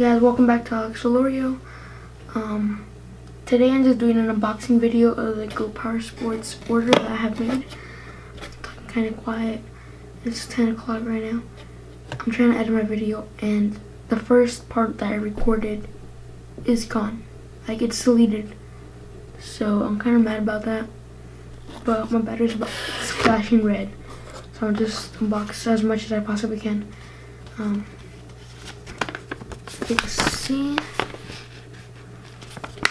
guys, welcome back to Alex Delorio. Today I'm just doing an unboxing video of the gopowersports order that I have made. I'm kind of quiet. It's 10 o'clock right now. I'm trying to edit my video and the first part that I recorded is gone. Like, it's deleted. So I'm kind of mad about that. But my battery's flashing red. So I'll just unbox as much as I possibly can. You can see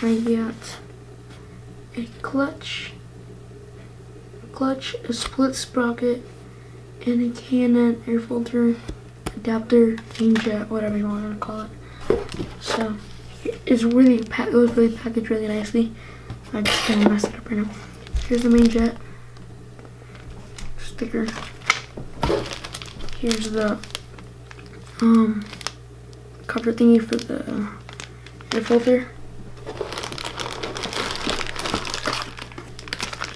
I got a clutch, a split sprocket, and a K&N air filter adapter, main jet, whatever you want to call it. So it was really packaged really nicely. I just kind of messed it up right now. Here's the main jet sticker. Here's the cover thingy for the air filter.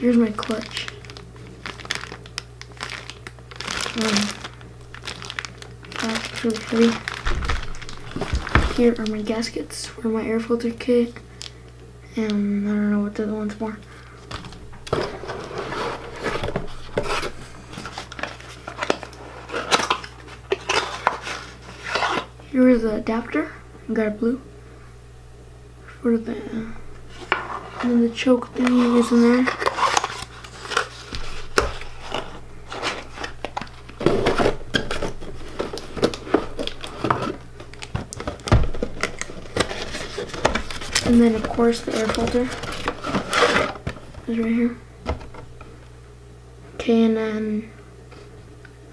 Here's my clutch. That's really heavy. Here are my gaskets for my air filter kit, and I don't know what the other one's for. Here is the adapter. I got a blue for the, and then the choke thingy is in there. And then of course the air filter is right here. K&N,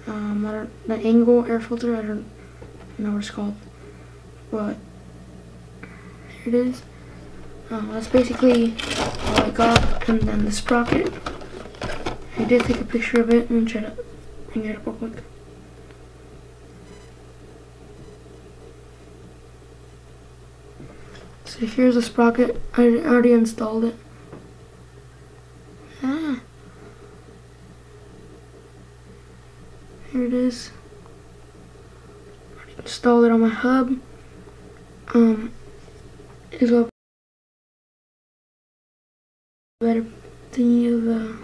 the angle air filter. I don't know what it's called, but here it is. That's basically all I got. And then the sprocket, I did take a picture of it and try to bring it up real quick. So here's the sprocket. I already installed it. Here it is. Installed it on my hub. Is a better thingy of the.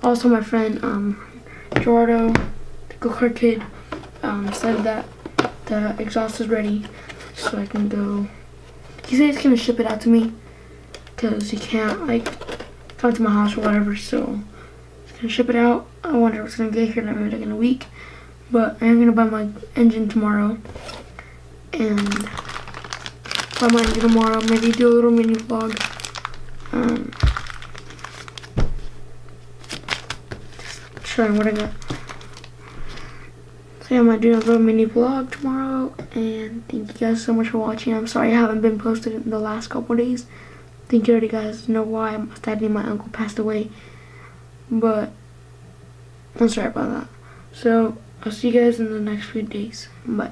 Also, my friend Gerardo, the go-kart kid, said that the exhaust is ready, so I can go. He said he's gonna ship it out to me because he can't like come to my house or whatever. So he's gonna ship it out. I wonder if it's gonna get here maybe like in a week. But I am gonna buy my engine tomorrow, and buy my engine tomorrow. Maybe do a little mini vlog. Showing what I got. So yeah, I might do a little mini vlog tomorrow. And thank you guys so much for watching. I'm sorry I haven't been posted in the last couple days. I think you already guys know why. Sadly, my uncle passed away, but I'm sorry about that. So I'll see you guys in the next few days. Bye.